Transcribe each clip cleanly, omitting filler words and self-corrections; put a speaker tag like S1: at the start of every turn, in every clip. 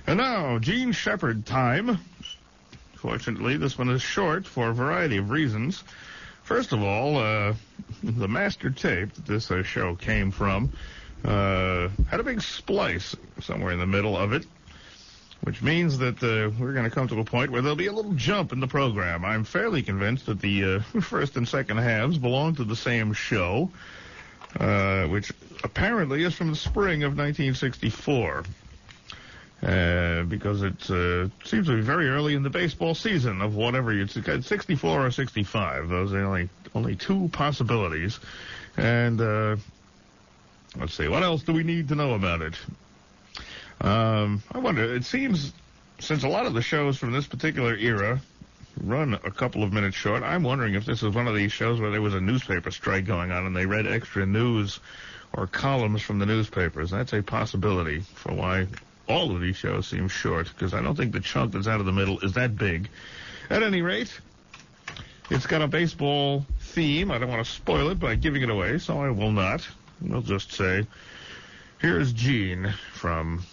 S1: And now, Gene Shepard time. Fortunately, this one is short for a variety of reasons. First of all, the master tape that this show came from had a big splice somewhere in the middle of it, which means that we're going to come to a point where there'll be a little jump in the program. I'm fairly convinced that the first and second halves belong to the same show, which apparently is from the spring of 1964. Because it seems to be very early in the baseball season of whatever it's 64 or 65. Those are only two possibilities. And let's see, what else do we need to know about it? I wonder, it seems, since a lot of the shows from this particular era run a couple of minutes short, I'm wondering if this is one of these shows where there was a newspaper strike going on and they read extra news or columns from the newspapers. That's a possibility for why all of these shows seem short, because I don't think the chunk that's out of the middle is that big. At any rate, it's got a baseball theme. I don't want to spoil it by giving it away, so I will not. I'll just say, here's Gene from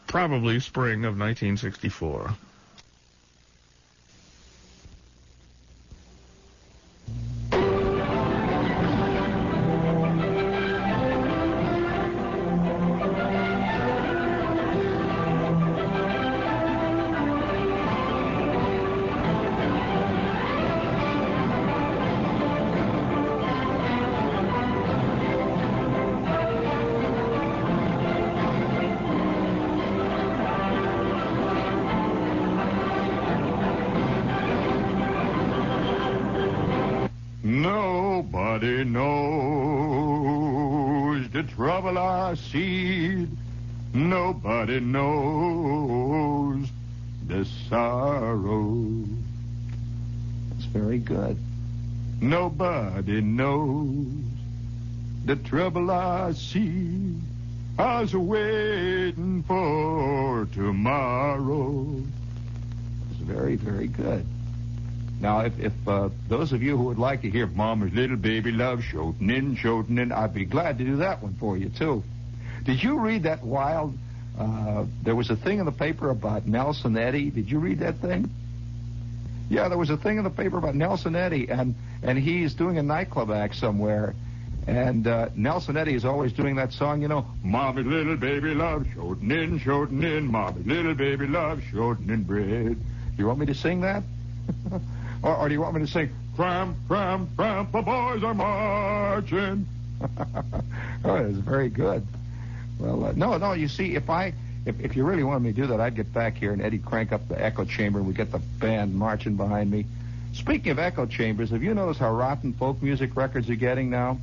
S1: probably spring of 1964.
S2: Nobody knows the trouble I see. Nobody knows the sorrow. It's very good. Nobody knows the trouble I see. I was waiting for tomorrow. It's very, very good. Now, if those of you who would like to hear Mama's Little Baby Love Shoten, I'd be glad to do that one for you, too. Did you read that wild, there was a thing in the paper about Nelson Eddy. Did you read that thing? Yeah, there was a thing in the paper about Nelson Eddy, and he's doing a nightclub act somewhere, and Nelson Eddy is always doing that song, you know, Mama's Little Baby Love Shoten, Mama's Little Baby Love Shoten bread. You want me to sing that? Or do you want me to sing, Tramp, tramp, tramp, the boys are marching? Oh, it's very good. Well, no, you see, if you really wanted me to do that, I'd get back here and Eddie'd crank up the echo chamber and we'd get the band marching behind me. Speaking of echo chambers, have you noticed how rotten folk music records are getting now?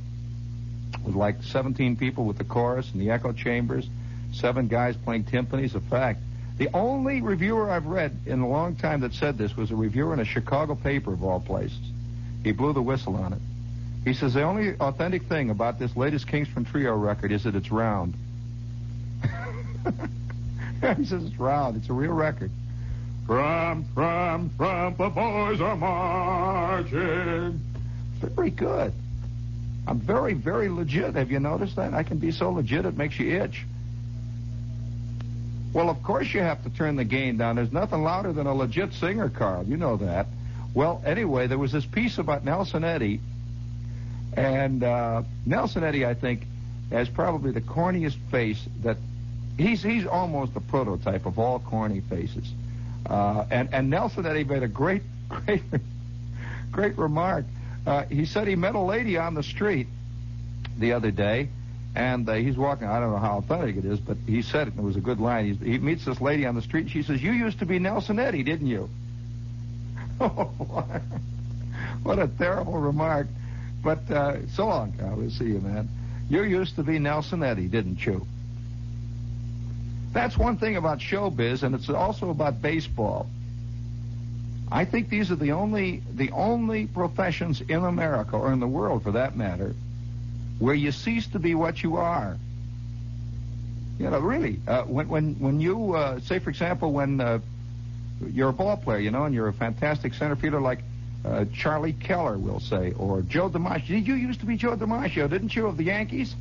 S2: With like 17 people with the chorus and the echo chambers, 7 guys playing timpanis. A fact. The only reviewer I've read in a long time that said this was a reviewer in a Chicago paper, of all places. He blew the whistle on it. He says, the only authentic thing about this latest Kingston Trio record is that it's round. He says it's round. It's a real record. Tramp, tramp, tramp, the boys are marching. Very good. I'm very, very legit. Have you noticed that? I can be so legit it makes you itch. Well, of course you have to turn the gain down. There's nothing louder than a legit singer, Carl. You know that. Well, anyway, there was this piece about Nelson Eddy, and Nelson Eddy, I think, has probably the corniest face that he's almost a prototype of all corny faces. And Nelson Eddy made a great remark. He said he met a lady on the street the other day. And he's walking, I don't know how authentic it is, but he said it, and it was a good line. He meets this lady on the street, and she says, you used to be Nelson Eddy, didn't you? Oh, what a terrible remark. But so long, Carl. We'll see you, man. You used to be Nelson Eddy, didn't you? That's one thing about showbiz, and it's also about baseball. I think these are the only professions in America, or in the world for that matter, where you cease to be what you are. You know, really. When you, say, for example, when you're a ball player, you know, and you're a fantastic center fielder like Charlie Keller, we'll say, or Joe DiMaggio. You used to be Joe DiMaggio, didn't you, of the Yankees?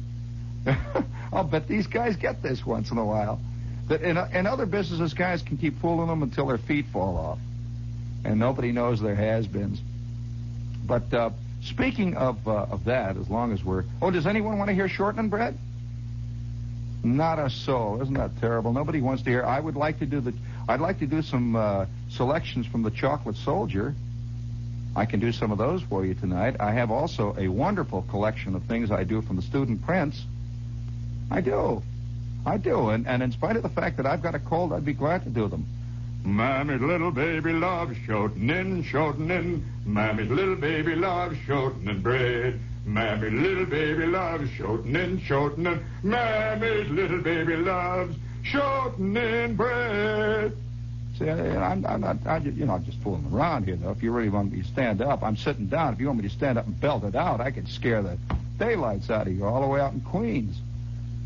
S2: I'll bet these guys get this once in a while. that in other businesses, guys can keep fooling them until their feet fall off, and nobody knows their has-beens. But speaking of that, as long as we're... Oh, does anyone want to hear Shortening Bread? Not a soul. Isn't that terrible? Nobody wants to hear. I'd like to do some selections from the Chocolate Soldier. I can do some of those for you tonight. I have also a wonderful collection of things I do from the Student Prince. I do. And in spite of the fact that I've got a cold, I'd be glad to do them. Mammy's little baby loves shortening. Mammy's little baby loves shortening bread. Mammy's little baby loves shortening. Mammy's little baby loves shortening bread. See, I'm just fooling around here, though. If you really want me to stand up, I'm sitting down. If you want me to stand up and belt it out, I could scare the daylights out of you all the way out in Queens.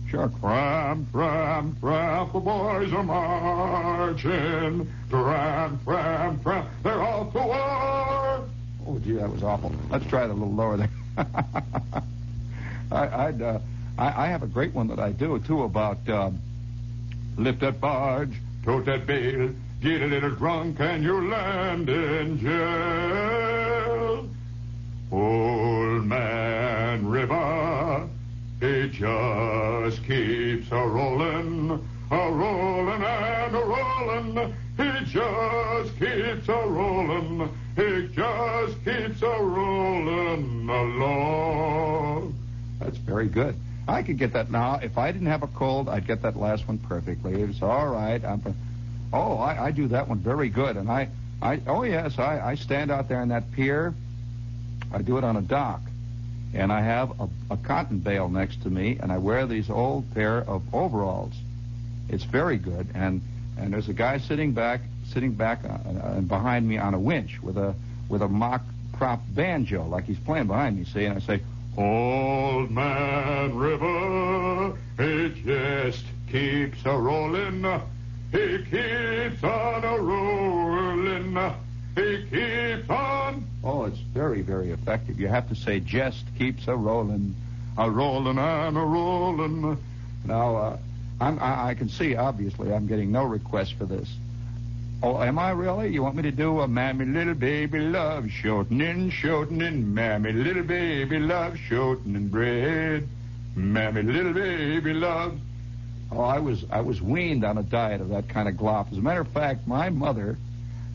S2: Sure. Tramp, the boys are marching. Tramp, they're off to war. Oh, gee, that was awful. Let's try it a little lower there. I have a great one that I do, too, about lift that barge, tote that bale, get a little drunk, and you land in jail. Old Man River, it just keeps a-rolling and a-rolling. It just keeps a-rolling. It just keeps a-rolling along. That's very good. I could get that now. If I didn't have a cold, I'd get that last one perfectly. It's all right. I do that one very good. And I stand out there on that pier. I do it on a dock. And I have a cotton bale next to me, and I wear these old pair of overalls. It's very good. And there's a guy sitting back behind me on a winch with a mock prop banjo, like he's playing behind me, see? And I say, Old Man River, it just keeps a-rolling. He keeps on a-rolling. He keeps on. Oh, it's very, very effective. You have to say, just keeps a-rolling and a-rolling. Now, I can see, obviously, I'm getting no requests for this. Oh, am I really? You want me to do a Mammy Little Baby Loves Shortening. Mammy Little Baby Loves Shortening Bread. Mammy Little Baby Loves... Oh, I was weaned on a diet of that kind of glop. As a matter of fact, my mother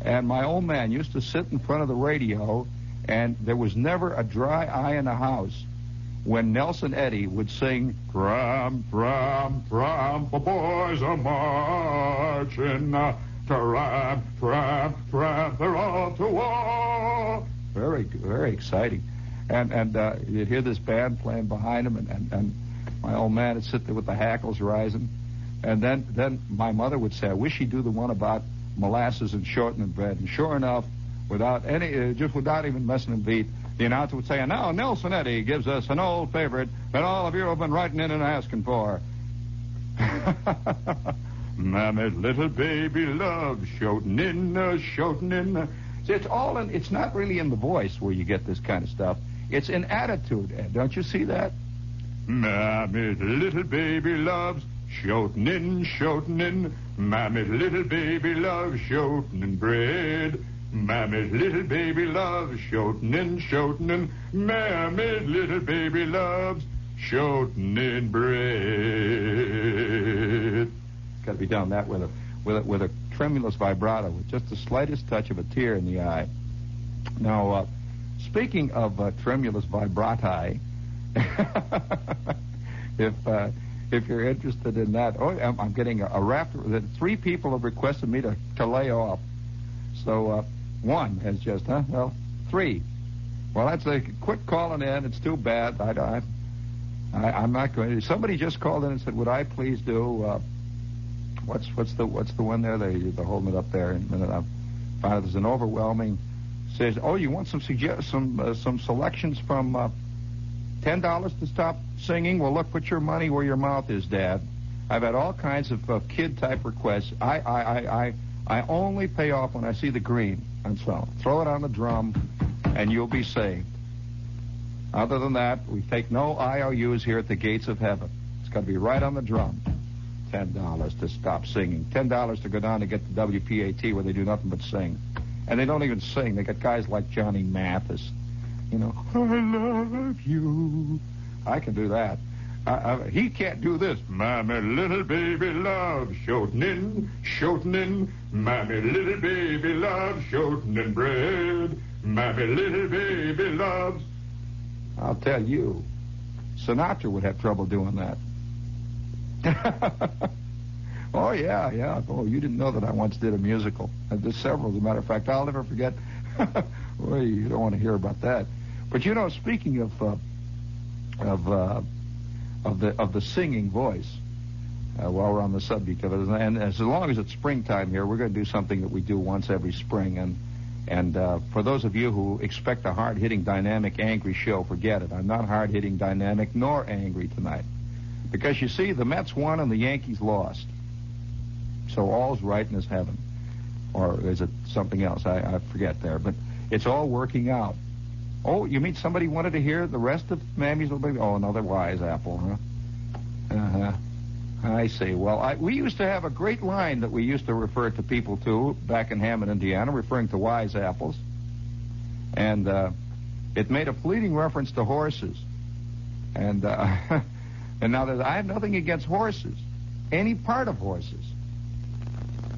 S2: and my old man used to sit in front of the radio, and there was never a dry eye in the house when Nelson Eddy would sing, Tramp, the boys are marching. Tramp, they're off to war. Very, very exciting. And you'd hear this band playing behind him, and my old man would sit there with the hackles rising. And then my mother would say, I wish he'd do the one about molasses and shortening bread. And sure enough, without even missing a beat, the announcer would say, and now Nelson Eddy gives us an old favorite that all of you have been writing in and asking for. Mammy's little baby loves shortening. See, it's not really in the voice where you get this kind of stuff. It's in attitude, Ed. Don't you see that? Mammy's little baby loves shortening. Mammy's little baby loves shortening bread. Mammy's little baby loves shortening. Mammy's little baby loves shortening bread. Got to be done that with a tremulous vibrato, with just the slightest touch of a tear in the eye. Now, speaking of tremulous vibrati, if you're interested in that, I'm getting a raft. 3 people have requested me to lay off. So one has just, 3. Well, that's quit calling in. It's too bad. I'm not going to. Somebody just called in and said, would I please do, what's the one there? They're holding it up there. In a minute, I found out there's an overwhelming. Says, you want some selections from $10 to stop singing? Well, look, put your money where your mouth is, Dad. I've had all kinds of kid-type requests. I only pay off when I see the green. And so, throw it on the drum, and you'll be saved. Other than that, we take no IOUs here at the gates of heaven. It's got to be right on the drum. $10 to stop singing. $10 to go down and get the WPAT where they do nothing but sing. And they don't even sing. They got guys like Johnny Mathis. You know, I love you. I can do that. He can't do this. Mammy, little baby, love, shortening. Mammy, little baby, love, shortening bread. Mammy, little baby, loves. I'll tell you, Sinatra would have trouble doing that. Oh, yeah. Oh, you didn't know that I once did a musical. I did several, as a matter of fact. I'll never forget. Boy, you don't want to hear about that. But, you know, speaking of the singing voice, while we're on the subject of it, and as long as it's springtime here, we're going to do something that we do once every spring. And for those of you who expect a hard-hitting, dynamic, angry show, forget it. I'm not hard-hitting, dynamic, nor angry tonight. Because, you see, the Mets won and the Yankees lost. So all's right in his heaven. Or is it something else? I forget there. But it's all working out. Oh, you mean somebody wanted to hear the rest of Mammy's Little Baby? Oh, another wise apple, huh? Uh-huh. I see. Well, we used to have a great line that we used to refer to people to back in Hammond, Indiana, referring to wise apples. And it made a fleeting reference to horses. And and now I have nothing against horses, any part of horses.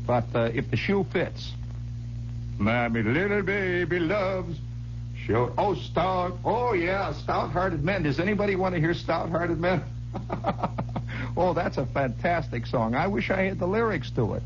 S2: But if the shoe fits. Mammy, little baby loves... stout-hearted men. Does anybody want to hear stout-hearted men? Oh, that's a fantastic song. I wish I had the lyrics to it.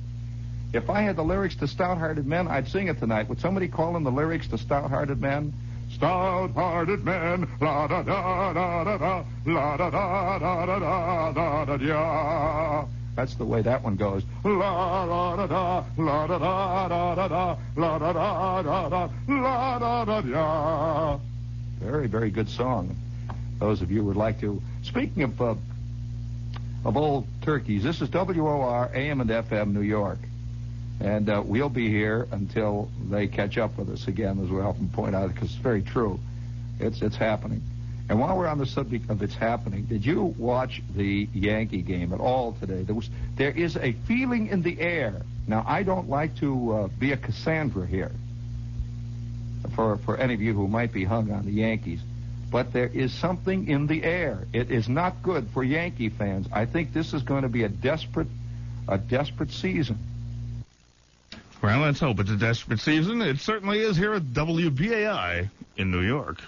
S2: If I had the lyrics to Stout-Hearted Men, I'd sing it tonight. Would somebody call in the lyrics to Stout-Hearted Men? Stout-hearted men, la-da-da-da-da-da, la-da-da-da-da-da-da-da-da. That's the way that one goes. La-da-da-da, la-da-da-da-da-da, la-da-da-da-da, la-da-da-da. Very, very good song. Those of you who would like to. Speaking of old turkeys, this is WOR, AM and FM, New York. And we'll be here until they catch up with us again, as we often point out, because it's very true. It's happening. And while we're on the subject of it's happening, did you watch the Yankee game at all today? There is a feeling in the air. Now, I don't like to be a Cassandra here for any of you who might be hung on the Yankees. But there is something in the air. It is not good for Yankee fans. I think this is going to be a desperate season.
S1: Well, let's hope it's a desperate season. It certainly is here at WBAI in New York.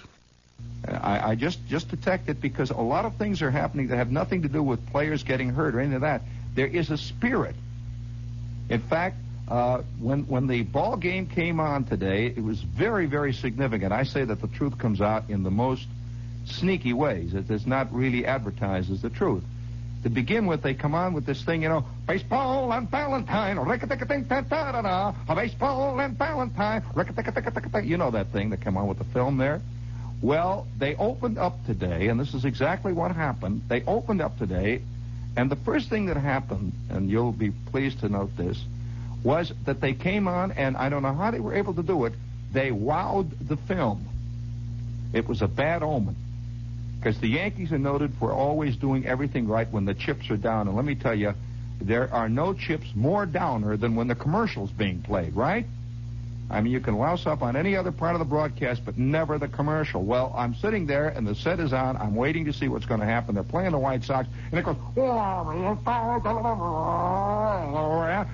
S2: I just detect it because a lot of things are happening that have nothing to do with players getting hurt or any of that. There is a spirit. In fact, when the ball game came on today, it was very, very significant. I say that the truth comes out in the most sneaky ways. It is not really advertised as the truth. To begin with, they come on with this thing, baseball and Valentine, baseball and Valentine, you know that thing that came on with the film there? Well, they opened up today, and this is exactly what happened. They opened up today, and the first thing that happened, and you'll be pleased to note this, was that they came on, and I don't know how they were able to do it, they wowed the film. It was a bad omen. Because the Yankees are noted for always doing everything right when the chips are down. And let me tell you, there are no chips more downer than when the commercial's being played, right? I mean, you can louse up on any other part of the broadcast, but never the commercial. Well, I'm sitting there, and the set is on. I'm waiting to see what's going to happen. They're playing the White Sox, and it goes,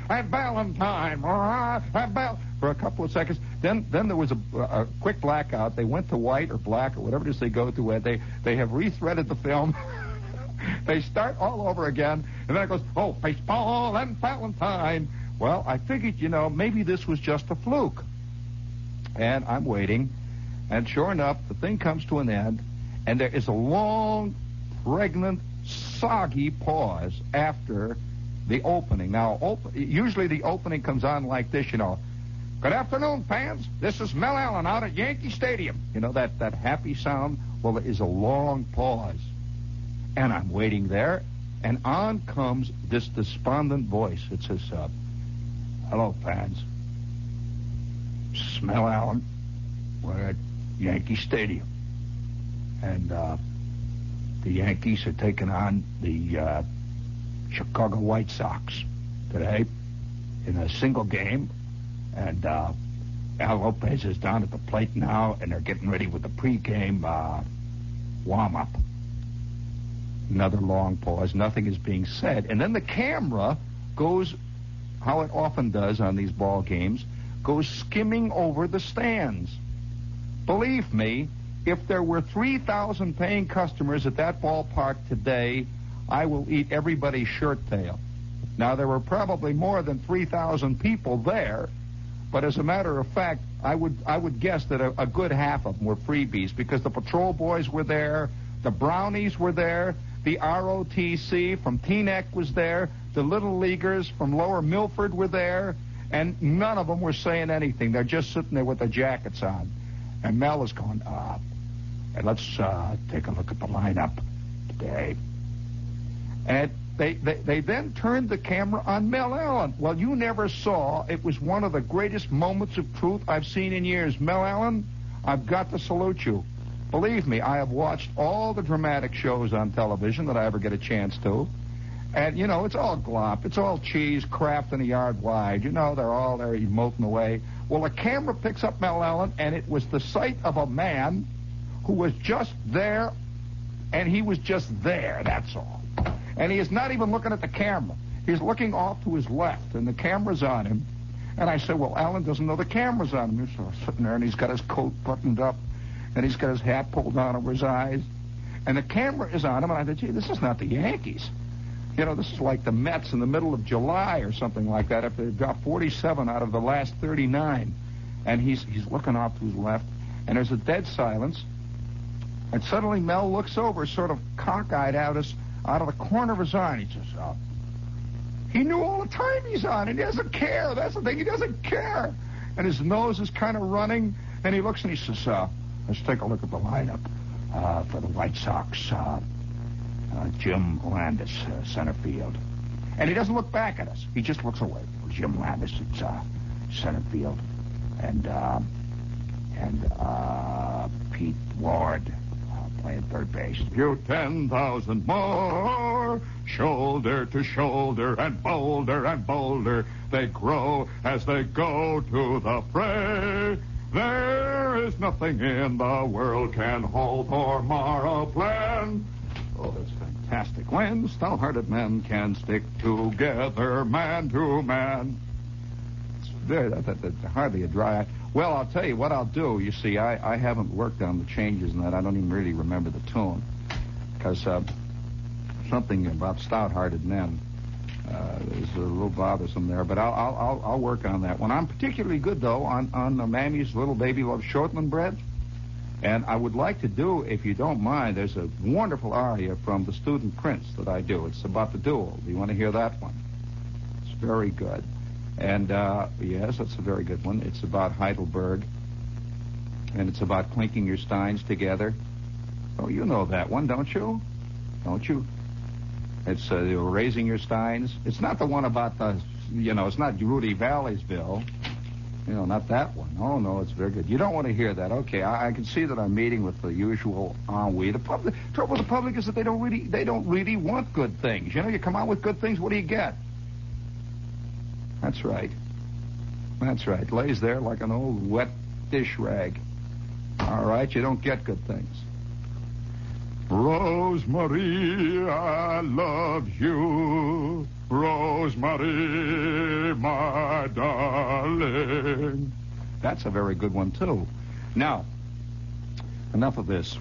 S2: and Valentine, for a couple of seconds. Then there was a quick blackout. They went to white or black or whatever it is they go to. They have rethreaded the film. They start all over again, and then it goes, baseball and Valentine. Well, I figured, maybe this was just a fluke. And I'm waiting, and sure enough, the thing comes to an end, and there is a long, pregnant, soggy pause after the opening. Now, usually the opening comes on like this, Good afternoon, fans. This is Mel Allen out at Yankee Stadium. That happy sound? Well, there is a long pause. And I'm waiting there, and on comes this despondent voice. It says, hello, fans. This is Mel Allen. We're at Yankee Stadium. And the Yankees are taking on the Chicago White Sox today in a single game. And Al Lopez is down at the plate now, and they're getting ready with the pregame warm-up. Another long pause. Nothing is being said. And then the camera goes, how it often does on these ball games, goes skimming over the stands. Believe me, if there were 3,000 paying customers at that ballpark today, I will eat everybody's shirt tail. Now, there were probably more than 3,000 people there, but as a matter of fact, I would guess that a good half of them were freebies, because the patrol boys were there, the Brownies were there, the ROTC from Teaneck was there, the Little Leaguers from Lower Milford were there, and none of them were saying anything. They're just sitting there with their jackets on. And Mel is going, and let's take a look at the lineup today. And they then turned the camera on Mel Allen. Well, you never saw. It was one of the greatest moments of truth I've seen in years. Mel Allen, I've got to salute you. Believe me, I have watched all the dramatic shows on television that I ever get a chance to. And, you know, it's all glop. It's all cheese, Kraft and a yard wide. You know, they're all there emoting away. Well, the camera picks up Mel Allen, and it was the sight of a man who was just there, and he was just there, that's all. And he is not even looking at the camera. He's looking off to his left, and the camera's on him. And I said, well, Allen doesn't know the camera's on him. He's sitting there, and he's got his coat buttoned up, and he's got his hat pulled down over his eyes. And the camera is on him, and I said, gee, this is not the Yankees. You know, this is like the Mets in the middle of July or something like that, if they've got 47 out of the last 39. And he's looking off to his left, and there's a dead silence. And suddenly Mel looks over, sort of cockeyed out of the corner of his eye, and he says, he knew all the time he's on, and he doesn't care. That's the thing, he doesn't care. And his nose is kind of running, and he looks and he says, let's take a look at the lineup for the White Sox. Jim Landis, center field. And he doesn't look back at us. He just looks away. Jim Landis, it's center field. And Pete Ward playing third base. You 10,000 more, shoulder to shoulder and boulder, they grow as they go to the fray. There is nothing in the world can halt or mar a plan. Oh, that's fantastic. When stout-hearted men can stick together, man to man. It's hardly a dry eye. Well, I'll tell you what I'll do. You see, I haven't worked on the changes and that. I don't even really remember the tune. Because something about stout-hearted men is a little bothersome there. But I'll work on that one. I'm particularly good, though, on Mammy's Little Baby Loves Shortland Bread. And I would like to do, if you don't mind, there's a wonderful aria from The Student Prince that I do. It's about the duel. Do you want to hear that one? It's very good. And, yes, that's a very good one. It's about Heidelberg. And it's about clinking your steins together. Oh, you know that one, don't you? Don't you? It's raising your steins. It's not the one about the, it's not Rudy Valleysville. Not that one. Oh, no, it's very good. You don't want to hear that. Okay, I can see that I'm meeting with the usual ennui. The trouble with the public is that they don't really want good things. You come out with good things, what do you get? That's right. Lays there like an old wet dish rag. All right, you don't get good things. Rosemary, I love you. Rosemary, my darling. That's a very good one, too. Now, enough of this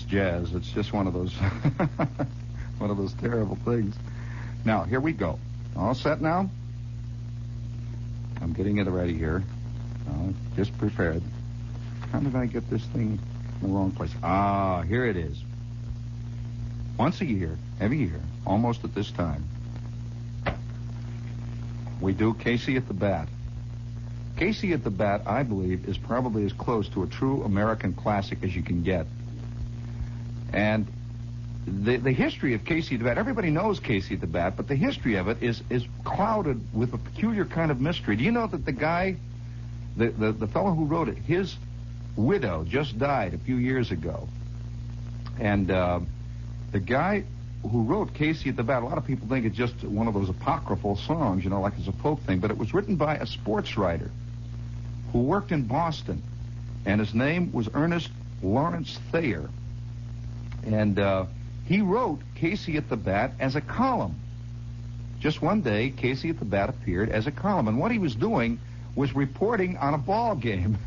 S2: jazz. It's just one of those terrible things. Now, here we go. All set now? I'm getting it ready here. Just prepared. How did I get this thing in the wrong place? Here it is. Once a year, every year, almost at this time, we do Casey at the Bat. Casey at the Bat, I believe, is probably as close to a true American classic as you can get. And the history of Casey at the Bat, everybody knows Casey at the Bat, but the history of it is clouded with a peculiar kind of mystery. Do you know that the guy, the fellow who wrote it, his widow just died a few years ago. And the guy who wrote Casey at the Bat, a lot of people think it's just one of those apocryphal songs, like it's a folk thing, but it was written by a sports writer who worked in Boston, and his name was Ernest Lawrence Thayer. And he wrote Casey at the Bat as a column. Just one day, Casey at the Bat appeared as a column, and what he was doing was reporting on a ball game.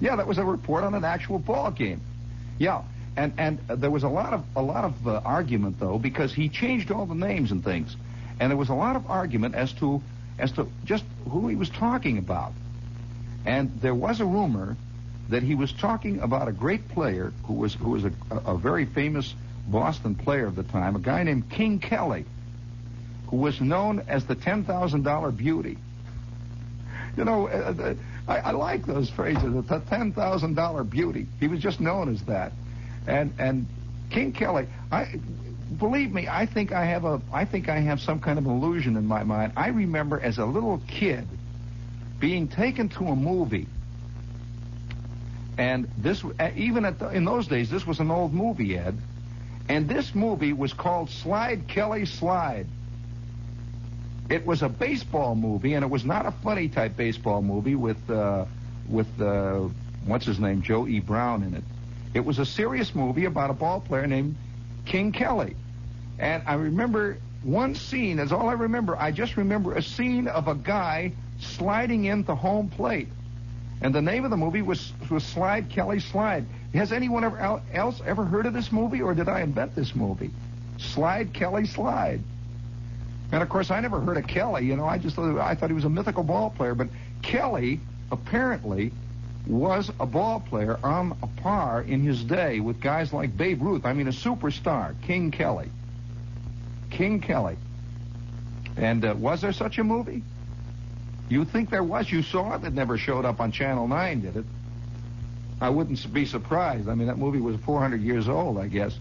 S2: Yeah, that was a report on an actual ball game. Yeah, and there was a lot of argument though, because he changed all the names and things, and there was a lot of argument as to just who he was talking about. And there was a rumor that he was talking about a great player who was a very famous Boston player of the time, a guy named King Kelly, who was known as the $10,000 beauty. I like those phrases, the $10,000 beauty. He was just known as that. And King Kelly, believe me, I think I have some kind of illusion in my mind. I remember as a little kid being taken to a movie, and this, even in those days, this was an old movie, Ed, and this movie was called Slide Kelly Slide. It was a baseball movie, and it was not a funny type baseball movie with what's his name, Joe E. Brown in it. It was a serious movie about a ball player named King Kelly. And I remember one scene, is all I remember. I just remember a scene of a guy sliding into home plate. And the name of the movie was Slide Kelly Slide. Has anyone else ever heard of this movie, or did I invent this movie? Slide Kelly Slide. And of course, I never heard of Kelly. I thought he was a mythical ball player. But Kelly apparently was a ball player on a par in his day with guys like Babe Ruth. I mean, a superstar, King Kelly. King Kelly. And was there such a movie? You think there was? You saw it? It never showed up on Channel 9, did it? I wouldn't be surprised. I mean, that movie was 400 years old, I guess.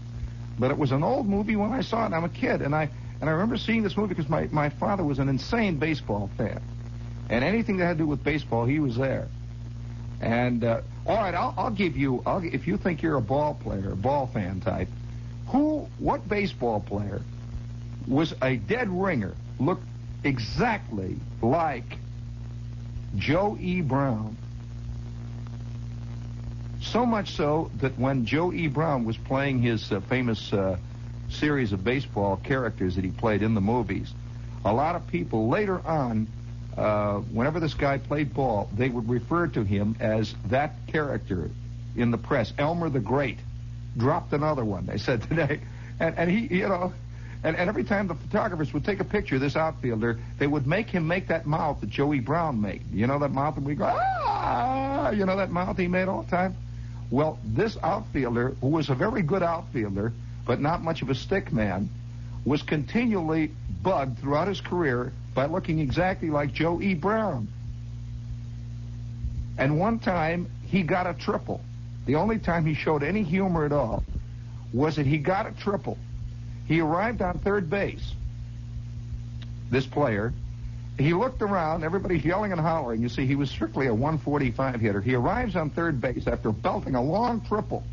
S2: But it was an old movie when I saw it. I'm a kid, and I remember seeing this movie because my father was an insane baseball fan. And anything that had to do with baseball, he was there. And, all right, I'll give you, if you think you're a ball player, a ball fan type, what baseball player was a dead ringer, looked exactly like Joe E. Brown? So much so that when Joe E. Brown was playing his famous series of baseball characters that he played in the movies, a lot of people later on, whenever this guy played ball, they would refer to him as that character in the press. Elmer the Great dropped another one, they said today. And he, and every time the photographers would take a picture of this outfielder, they would make him make that mouth that Joey Brown made. You know that mouth that we go, ah! You know that mouth he made all the time? Well, this outfielder, who was a very good outfielder, but not much of a stick man, was continually bugged throughout his career by looking exactly like Joe E. Brown. And one time, he got a triple. The only time he showed any humor at all was that he got a triple. He arrived on third base, this player. He looked around, everybody's yelling and hollering. You see, he was strictly a 145 hitter. He arrives on third base after belting a long triple.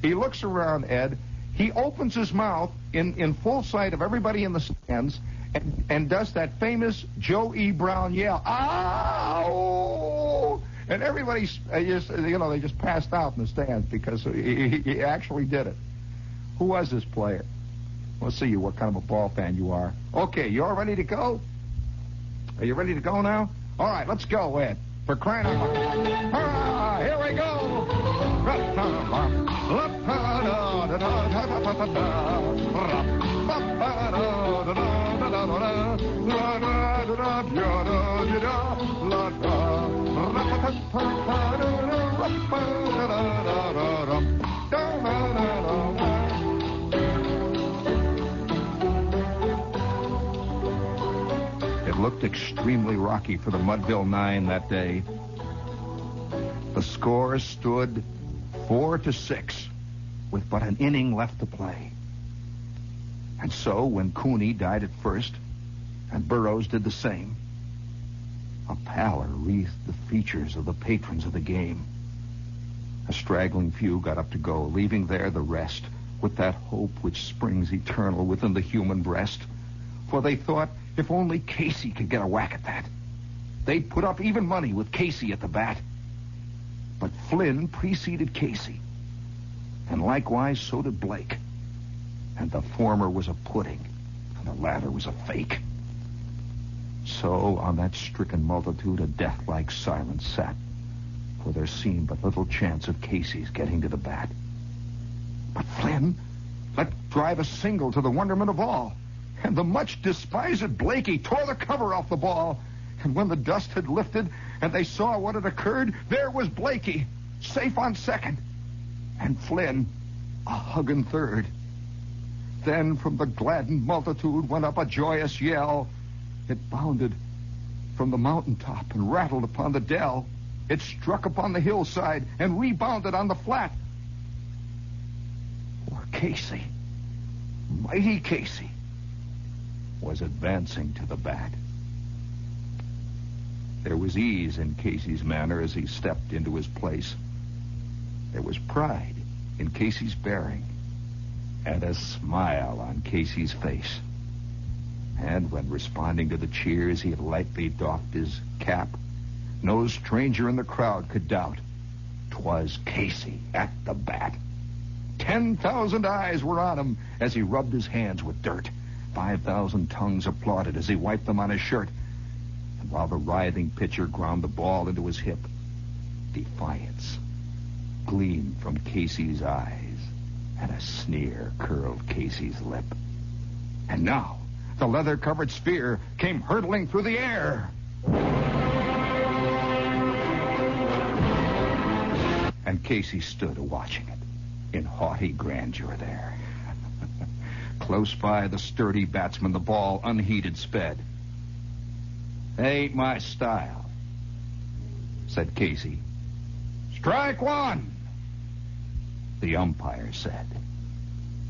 S2: He looks around, Ed. He opens his mouth in full sight of everybody in the stands and does that famous Joe E. Brown yell, "Ow!" And everybody they just passed out in the stands because he actually did it. Who was this player? Let's see what kind of a ball fan you are. Okay, you all ready to go? Are you ready to go now? All right, let's go, Ed. For crying out loud. Here we go. It looked extremely rocky for the Mudville Nine that day. The score stood 4-6 with but an inning left to play. And so when Cooney died at first and Burroughs did the same, a pallor wreathed the features of the patrons of the game. A straggling few got up to go, leaving there the rest with that hope which springs eternal within the human breast. For they thought if only Casey could get a whack at that, they'd put up even money with Casey at the bat. But Flynn preceded Casey, and likewise so did Blake. And the former was a pudding, and the latter was a fake. So on that stricken multitude a death-like silence sat, for there seemed but little chance of Casey's getting to the bat. But Flynn let drive a single to the wonderment of all, and the much despised Blakey tore the cover off the ball. And when the dust had lifted and they saw what had occurred, there was Blakey, safe on second, and Flynn a hugging third. Then from the gladdened multitude went up a joyous yell. It bounded from the mountaintop and rattled upon the dell. It struck upon the hillside and rebounded on the flat. For Casey, mighty Casey, was advancing to the bat. There was ease in Casey's manner as he stepped into his place. There was pride in Casey's bearing, and a smile on Casey's face. And when responding to the cheers, he had lightly doffed his cap, no stranger in the crowd could doubt 'twas Casey at the bat. 10,000 eyes were on him as he rubbed his hands with dirt. 5,000 tongues applauded as he wiped them on his shirt. And while the writhing pitcher ground the ball into his hip, defiance gleamed from Casey's eyes, and a sneer curled Casey's lip. And now the leather-covered sphere came hurtling through the air. And Casey stood watching it in haughty grandeur there. Close by the sturdy batsman, the ball unheeded sped. "Ain't my style," said Casey. "Strike one," the umpire said.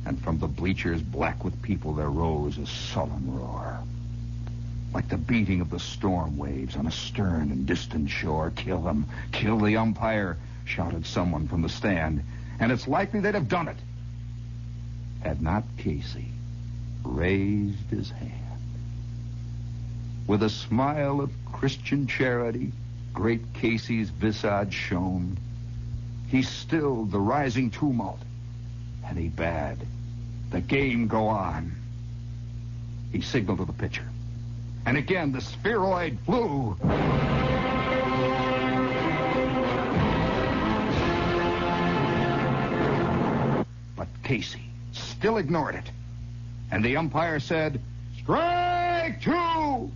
S2: And from the bleachers black with people there rose a sullen roar, like the beating of the storm waves on a stern and distant shore. "Kill him, kill the umpire," shouted someone from the stand, and it's likely they'd have done it had not Casey raised his hand. With a smile of Christian charity, great Casey's visage shone. He stilled the rising tumult, and he bade the game go on. He signaled to the pitcher, and again the spheroid flew. But Casey still ignored it, and the umpire said, "Strike two!"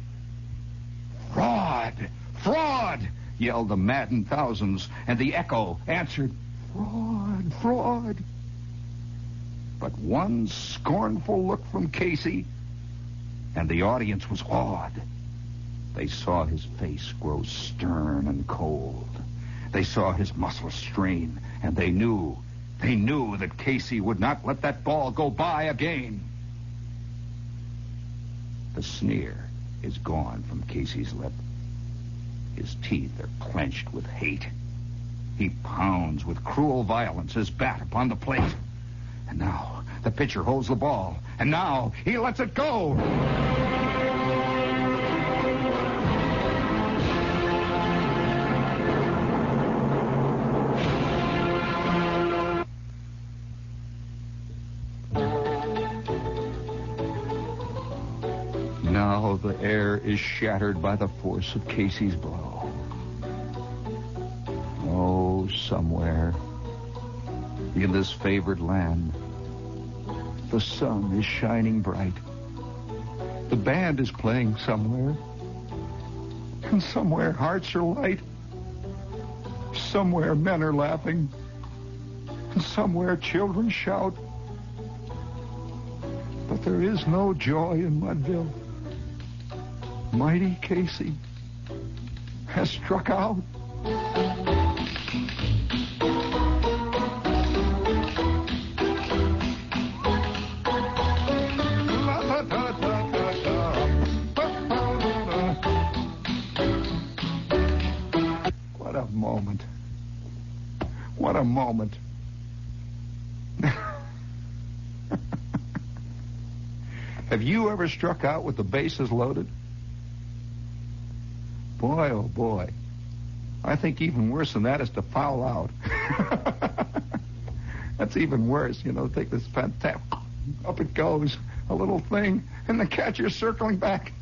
S2: "Fraud! Fraud!" yelled the maddened thousands, and the echo answered, "Fraud! Fraud!" But one scornful look from Casey, and the audience was awed. They saw his face grow stern and cold. They saw his muscles strain, and they knew that Casey would not let that ball go by again. The sneer is gone from Casey's lip. His teeth are clenched with hate. He pounds with cruel violence his bat upon the plate. And now the pitcher holds the ball, and now he lets it go. Now the air is shattered by the force of Casey's blow. Oh, somewhere in this favored land, the sun is shining bright. The band is playing somewhere, and somewhere hearts are light. Somewhere men are laughing, and somewhere children shout. But there is no joy in Mudville. Mighty Casey has struck out. What a moment. What a moment. Have you ever struck out with the bases loaded? Boy, oh boy. I think even worse than that is to foul out. That's even worse, take this fantastic, up it goes, a little thing, and the catcher's circling back.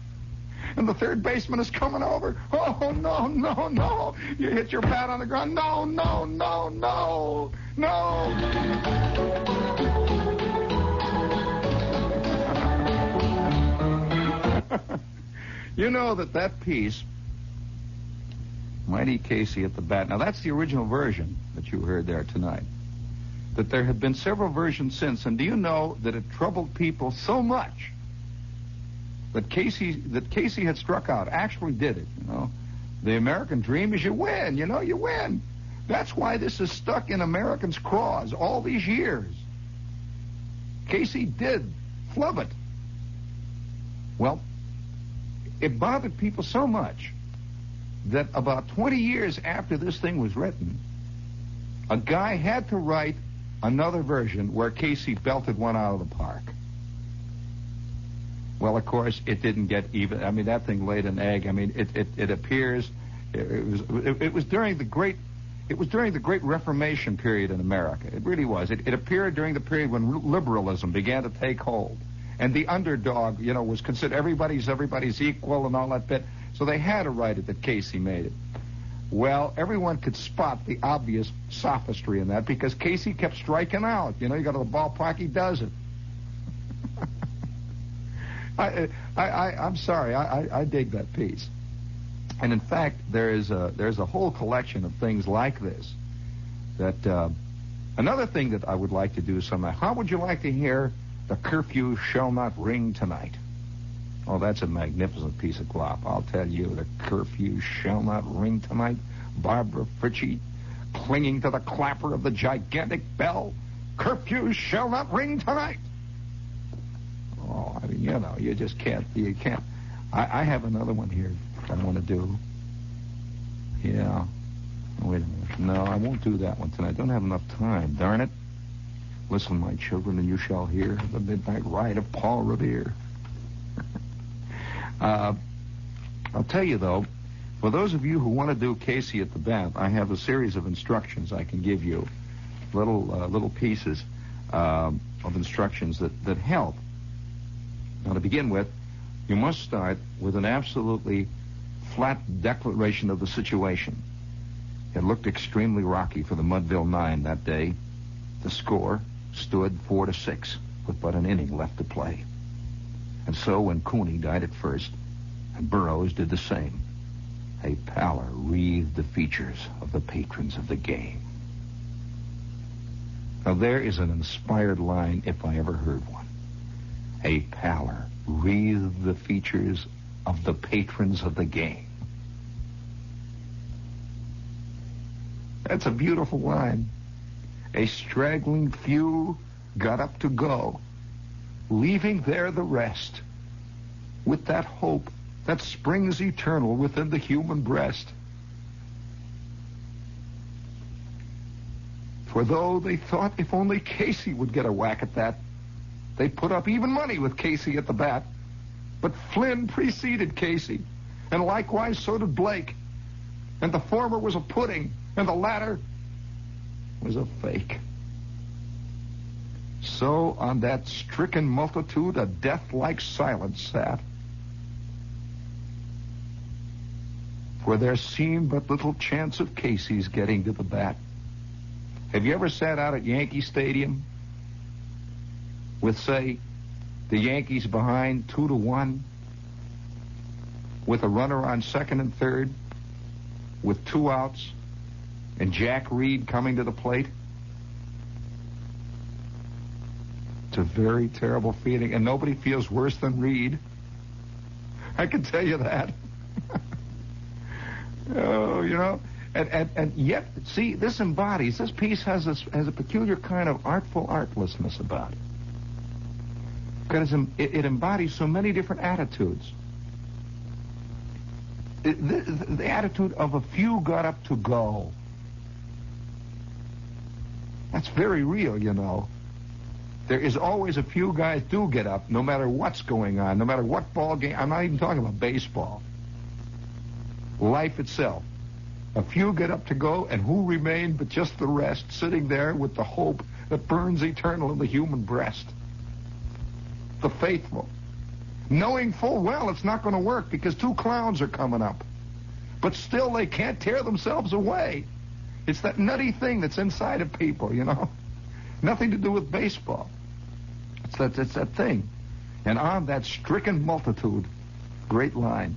S2: And the third baseman is coming over. Oh, no, no, no. You hit your bat on the ground. No, no, no, no, no. You know that piece, Mighty Casey at the bat. Now, that's the original version that you heard there tonight. That there have been several versions since. And do you know that it troubled people so much that Casey had struck out, actually did it, The American dream is you win, you win. That's why this is stuck in Americans' craws all these years. Casey did flub it. Well, it bothered people so much that about 20 years after this thing was written, a guy had to write another version where Casey belted one out of the park. Well, of course, it didn't get even. I mean, that thing laid an egg. I mean, it appears it was during the great Reformation period in America. It really was. It appeared during the period when liberalism began to take hold, and the underdog, was considered everybody's equal and all that bit. So they had to write it that Casey made it. Well, everyone could spot the obvious sophistry in that because Casey kept striking out. You go to the ballpark, he does it. I'm sorry. I dig that piece. And in fact, there's a whole collection of things like this. That another thing that I would like to do somehow. How would you like to hear "The Curfew Shall Not Ring Tonight"? Oh, that's a magnificent piece of glop. I'll tell you, "The curfew shall not ring tonight." Barbara Fritchie clinging to the clapper of the gigantic bell. "Curfew shall not ring tonight." Oh, I mean, you just can't. You can't. I have another one here I want to do. Yeah. Wait a minute. No, I won't do that one tonight. I don't have enough time. Darn it. Listen, my children, and you shall hear the midnight ride of Paul Revere. I'll tell you, though, for those of you who want to do Casey at the bat, I have a series of instructions I can give you, little pieces of instructions that help. Now, to begin with, you must start with an absolutely flat declaration of the situation. It looked extremely rocky for the Mudville Nine that day. The score stood 4-6 with but an inning left to play. And so when Cooney died at first, and Burroughs did the same, a pallor wreathed the features of the patrons of the game. Now there is an inspired line if I ever heard one. A pallor wreathed the features of the patrons of the game. That's a beautiful line. A straggling few got up to go, leaving there the rest, with that hope that springs eternal within the human breast. For though they thought if only Casey would get a whack at that, they put up even money with Casey at the bat. But Flynn preceded Casey, and likewise so did Blake. And the former was a pudding, and the latter was a fake. So on that stricken multitude a death-like silence sat, for there seemed but little chance of Casey's getting to the bat. Have you ever sat out at Yankee Stadium with, say, the Yankees behind 2-1, with a runner on second and third, with 2 outs, and Jack Reed coming to the plate? It's a very terrible feeling, and nobody feels worse than Reed. I can tell you that. Oh, and yet, see, this piece has a peculiar kind of artlessness about it. Because it embodies so many different attitudes. The attitude of a few got up to go. That's very real, There is always a few guys do get up, no matter what's going on, no matter what ball game. I'm not even talking about baseball. Life itself. A few get up to go, and who remain but just the rest, sitting there with the hope that burns eternal in the human breast. The faithful. Knowing full well it's not going to work because 2 clowns are coming up. But still they can't tear themselves away. It's that nutty thing that's inside of people, you know. Nothing to do with baseball. It's that thing. And on that stricken multitude, great line.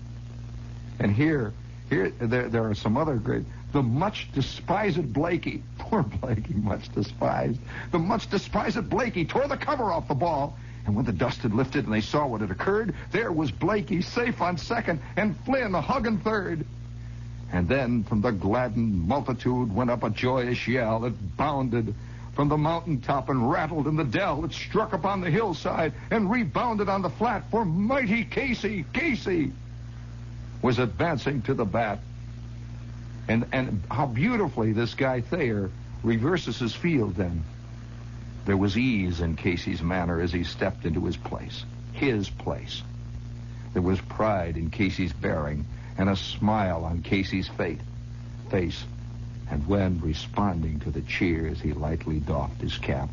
S2: And here there are some other great. The much despised Blakey, poor Blakey, much despised. The much despised Blakey tore the cover off the ball. And when the dust had lifted and they saw what had occurred, there was Blakey safe on second and Flynn hugging third. And then from the gladdened multitude went up a joyous yell. It bounded from the mountaintop and rattled in the dell. It struck upon the hillside and rebounded on the flat, for mighty Casey was advancing to the bat. And how beautifully this guy Thayer reverses his field then. There was ease in Casey's manner as he stepped into his place. His place. There was pride in Casey's bearing and a smile on Casey's face. And when, responding to the cheers, he lightly doffed his cap,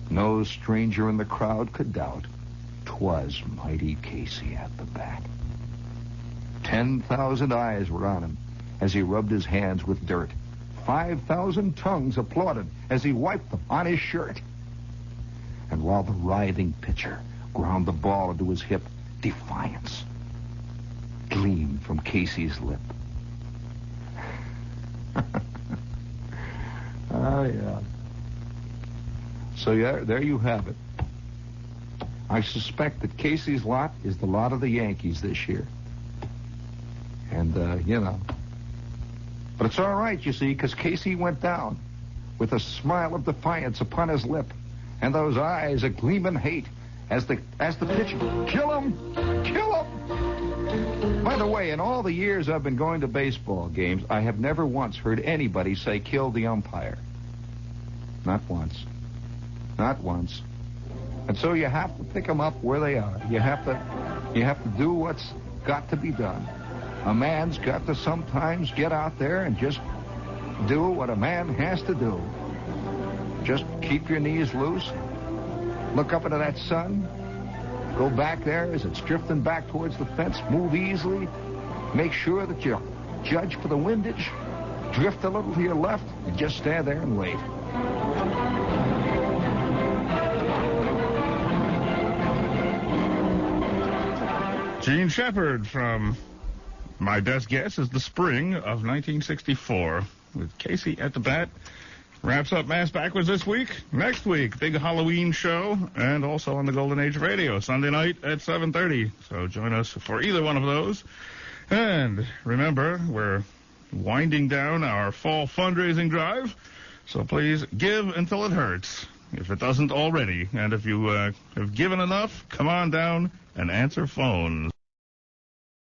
S2: no stranger in the crowd could doubt 'twas mighty Casey at the bat. 10,000 eyes were on him as he rubbed his hands with dirt. 5,000 tongues applauded as he wiped them on his shirt. And while the writhing pitcher ground the ball into his hip, defiance gleamed from Casey's lip. Oh, yeah. So, yeah, there you have it. I suspect that Casey's lot is the lot of the Yankees this year. And, you know. But it's all right, you see, because Casey went down with a smile of defiance upon his lip and those eyes a gleaming hate as the pitch, kill him! By the way, in all the years I've been going to baseball games, I have never once heard anybody say kill the umpire. Not once. Not once. And so you have to pick them up where they are. You have to do what's got to be done. A man's got to sometimes get out there and just do what a man has to do. Just keep your knees loose. Look up into that sun. Go back there as it's drifting back towards the fence. Move easily. Make sure that you judge for the windage. Drift a little to your left and just stand there and wait.
S1: Gene Shepard from my best guess is the spring of 1964 with Casey at the bat. Wraps up Mass Backwards this week. Next week, big Halloween show, and also on the Golden Age Radio, Sunday night at 7:30. So join us for either one of those. And remember, we're winding down our fall fundraising drive, so please give until it hurts, if it doesn't already. And if you have given enough, come on down and answer phones.